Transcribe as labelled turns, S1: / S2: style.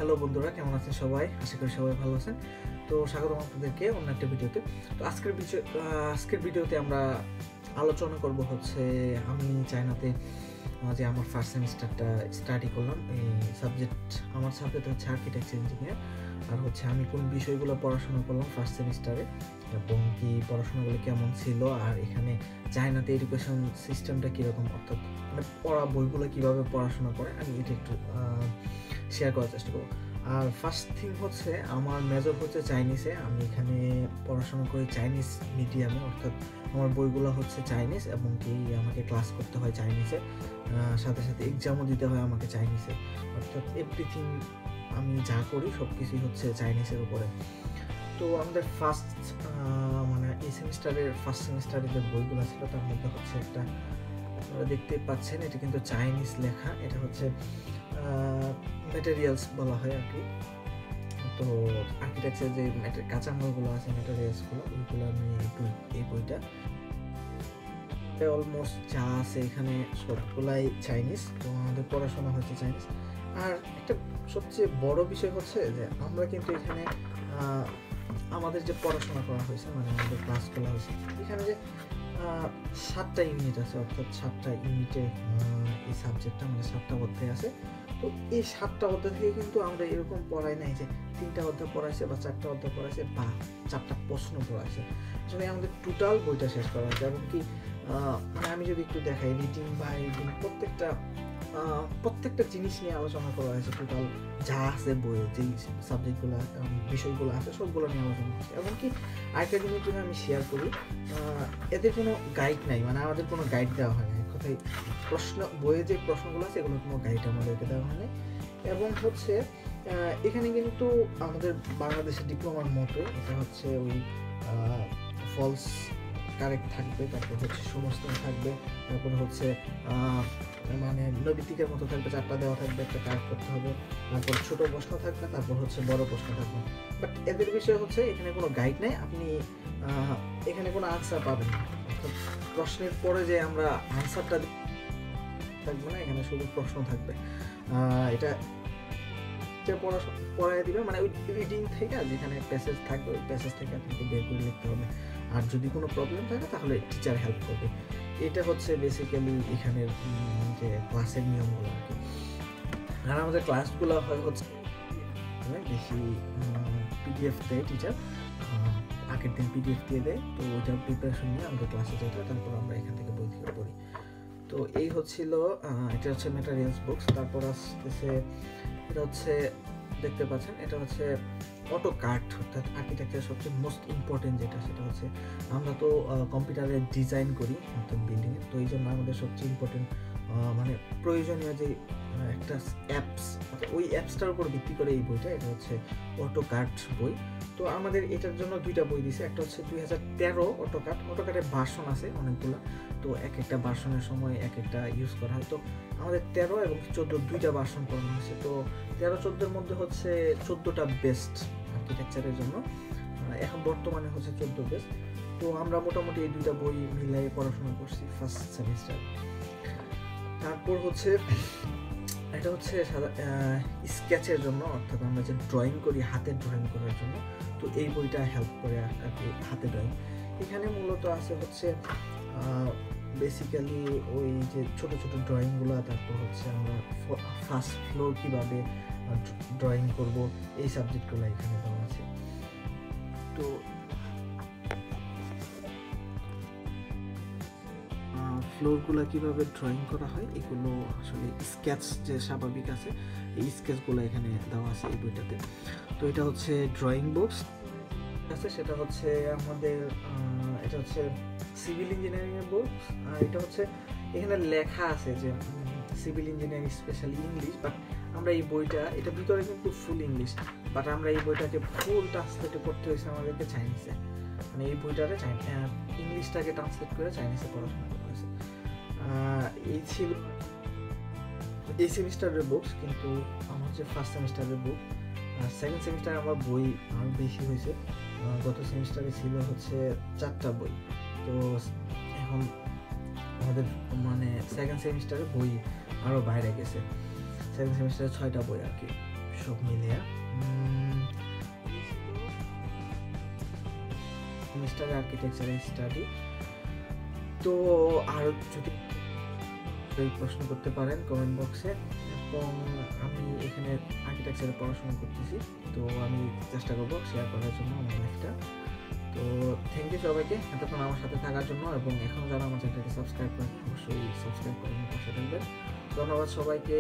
S1: Hello বন্ধুরা, কেমন আছেন সবাই? আশা করি সবাই ভালো আছেন। তো স্বাগতম আপনাদেরকে অন্য একটা ভিডিওতে। তো আজকের ভিডিওতে আমরা আলোচনা করব হচ্ছে আমি চায়নাতে যে আমার ফার্স্ট সেমিস্টারটা স্টাডি করলাম। আমার সাবজেক্ট হচ্ছে আর্কিটেকচার ইঞ্জিনিয়ার। আর হচ্ছে আমি কোন বিষয়গুলো পড়াশোনা করলাম ফার্স্ট সেমিস্টারে এবং কি পড়াশোনাগুলো কেমন ছিল, আর এখানে চায়নাতে এডুকেশন সিস্টেমটা কীরকম, অর্থাৎ মানে পড়া বইগুলো কীভাবে পড়াশোনা করে আমি এটা একটু শেয়ার করার চেষ্টা করবো। আর ফার্স্ট থিং হচ্ছে আমার মেজর হচ্ছে চাইনিজে। আমি এখানে পড়াশোনা করি চাইনিজ মিডিয়ামে, অর্থাৎ আমার বইগুলো হচ্ছে চাইনিজ এবং কি আমাকে ক্লাস করতে হয় চাইনিজে, সাথে সাথে এক্সামও দিতে হয় আমাকে চাইনিজে, অর্থাৎ এভরিথিং আমি যা করি সব কিছুই হচ্ছে চাইনিজের উপরে। তো আমাদের এই ফার্স্ট সেমিস্টারের যে বইগুলো ছিল তার মধ্যে হচ্ছে একটা, আপনারা দেখতে পাচ্ছেন এটা কিন্তু চাইনিজ লেখা, এটা হচ্ছে ম্যাটেরিয়ালস বলা হয় আর কি। তো আর্কিটেকচার যে কাঁচামালগুলো আছে, ম্যাটেরিয়ালসগুলো, ওইগুলো নিয়ে এই বইটা অলমোস্ট যা আছে এখানে সবগুলাই চাইনিজ। তো আমাদের পড়াশোনা হচ্ছে চাইনিজ। আর একটা সবচেয়ে বড় বিষয় হচ্ছে যে আমরা কিন্তু এখানে আমাদের যে পড়াশোনা করা হয়েছে, মানে আমাদের ক্লাস করা হয়েছে, এখানে যে 7টা ইউনিট আছে, অর্থাৎ 7টা ইউনিটে এই সাবজেক্টটা মানে 7টা অধ্যায় আছে। তো এই 7টা অধ্যায় থেকে কিন্তু আমরা এরকম পড়াই নাই যে 3টা অধ্যায় পড়াইছে বা 4টা অধ্যায় পড়াইছে বা 4টা প্রশ্ন পড়াইছে। আসলে আমাদের টোটাল বইটা শেষ করা হয়েছে। এবং কি মানে আমি যদি একটু দেখাই, রিডিং বা রিডিং প্রত্যেকটা জিনিস নিয়ে আলোচনা করা হয়েছে। টোটাল যা আছে বইয়ে, যেই সাবজেক্টগুলো বিষয়গুলো আছে সবগুলো নিয়ে আলোচনা করছে। এবং কি আরেকটা জিনিস যদি আমি শেয়ার করি, এদের কোনো গাইড নাই, মানে আমাদের কোনো গাইড দেওয়া হয় না। এক কথায় বইয়ে যে প্রশ্নগুলো আছে এগুলোর কোনো গাইড আমাদেরকে দেওয়া হয় না। এবং হচ্ছে এখানে কিন্তু আমাদের বাংলাদেশের ডিপ্লোমার মতো এটা হচ্ছে ওই ফলস কারেক্ট থাকবে, তারপর হচ্ছে শূন্যস্থান থাকবে, তারপরে হচ্ছে মানে নৈবিত্তিকের মতো থাকবে, 4টা দেওয়া থাকবে, একটা কারেক্ট করতে হবে, তারপর ছোট প্রশ্ন থাকবে, তারপর হচ্ছে বড় প্রশ্ন থাকবে। বাট এদের বিষয় হচ্ছে এখানে কোনো গাইড নেই, আপনি এখানে কোনো আনসার পাবেন না। অর্থাৎ প্রশ্নের পরে যে আমরা আনসারটা থাকবে না, এখানে শুধু প্রশ্ন থাকবে। এটা পড়ায় দিবে, মানে ওই রিডিং থেকে যেখানে প্যাসেজ থাকবে ওই প্যাসেজ থেকে আপনাকে বের করে লিখতে হবে। আর যদি কোনো প্রবলেম থাকে তাহলে টিচার হেল্প করবে। এটা হচ্ছে বেসিক্যালি এখানের যে ক্লাসের নিয়মগুলো আর কি। আর আমাদের ক্লাসগুলো হচ্ছে বেশি পিডিএফ দেয় টিচার, আগের দিন পিডিএফ দিয়ে দেয়। তো ওইটার প্রিপারেশন নিয়ে আমাদের ক্লাসে যেতে হয়, তারপর আমরা এখান থেকে বই থেকে পড়ি। তো এই হচ্ছিল, এটা হচ্ছে ম্যাটেরিয়ালস বুকস। তারপর আসতেছে এটা হচ্ছে, দেখতে পাচ্ছেন এটা হচ্ছে অটোক্যাড, অর্থাৎ আর্কিটেকচারের সবচেয়ে মোস্ট ইম্পর্টেন্ট যেটা, সেটা হচ্ছে আমরা তো কম্পিউটারে ডিজাইন করি অর্থাৎ বিল্ডিংয়ে। তো এই জন্য আমাদের সবচেয়ে ইম্পর্টেন্ট মানে প্রয়োজনীয় যে একটা অ্যাপস, ওই অ্যাপসটার উপর ভিত্তি করে এই বইটা, এটা হচ্ছে অটোক্যাড বই। তো আমাদের এটার জন্য 2টা বই দিয়েছে, একটা হচ্ছে 2013 অটোক্যাডের ভার্সন আছে অনেকগুলো। তো এক একটা ভার্সনের সময় এক একটা ইউজ করা হয়। তো আমাদের 13 এবং 14 2টা ভার্সন করানো হয়েছে। তো 13-14-এর মধ্যে হচ্ছে 14টা বেস্ট আর্কিটেকচারের জন্য, এখন বর্তমানে হচ্ছে 14 বেস্ট। তো আমরা মোটামুটি এই 2টা বই মিলাই পড়াশোনা করছি ফার্স্ট সেমিস্টার। তারপর হচ্ছে এটা হচ্ছে স্কেচের জন্য, অর্থাৎ আমরা যে ড্রয়িং করি হাতের ড্রয়িং করার জন্য। তো এই বইটা হেল্প করে আর কি হাতে ড্রয়িং। এখানে মূলত আছে হচ্ছে বেসিক্যালি ওই যে ছোট ছোট ড্রয়িংগুলো, তারপর হচ্ছে আমরা ফার্স্ট ফ্লোর কীভাবে ড্রয়িং করব, এই সাবজেক্টগুলো এখানে দেওয়া আছে। তো ফ্লোরগুলো কীভাবে ড্রয়িং করা হয় এগুলো আসলে স্কেচ যে স্বাভাবিক আছে, এই স্কেচগুলো এখানে দেওয়া আছে এই বইটাতে। তো এটা হচ্ছে ড্রয়িং বুকস আছে, সেটা হচ্ছে আমাদের এটা হচ্ছে সিভিল ইঞ্জিনিয়ারিংয়ের বুকস। আর এটা হচ্ছে এখানে লেখা আছে যে civil engineering specially English, but আমরা এই বইটা, এটা ভিতরে কিন্তু ফুল ইংলিশ, বাট আমরা এই বইটাকে ফুল ট্রান্সলেট করতে হয়েছে আমাদেরকে চাইনিজে, মানে এই বইটাতে ইংলিশটাকে ট্রান্সলেট করে চাইনিজে পড়াশোনা করতে হয়েছে। এই ছিল এই সেমিস্টারের বুকস। কিন্তু আমার যে ফার্স্ট সেমিস্টারের বুক, সেকেন্ড সেমিস্টারে আমার বই আরও বেশি হয়েছে। গত সেমিস্টারে ছিল হচ্ছে 4টা বই। তো এখন আমাদের মানে সেকেন্ড সেমিস্টারে বই আরও বাইরে গেছে, সেকেন্ড সেমিস্টারে 6টা বই আর কি, সব মিলিয়ে সেমিস্টার আর্কিটেকচার স্টাডি। তো আর যদি প্রশ্ন করতে পারেন কমেন্ট বক্সে, এবং আমি এখানে আর্কিটেকচারে পড়াশোনা করতেছি, তো আমি চেষ্টা করবো শেয়ার করার জন্য আমার লাইফটা। তো থ্যাংক ইউ সবাইকে এতক্ষণ আমার সাথে থাকার জন্য, এবং এখন যারা আমার চ্যানেলটাকে সাবস্ক্রাইব করেন অবশ্যই সাবস্ক্রাইব করে পাশে থাকবেন। ধন্যবাদ সবাইকে।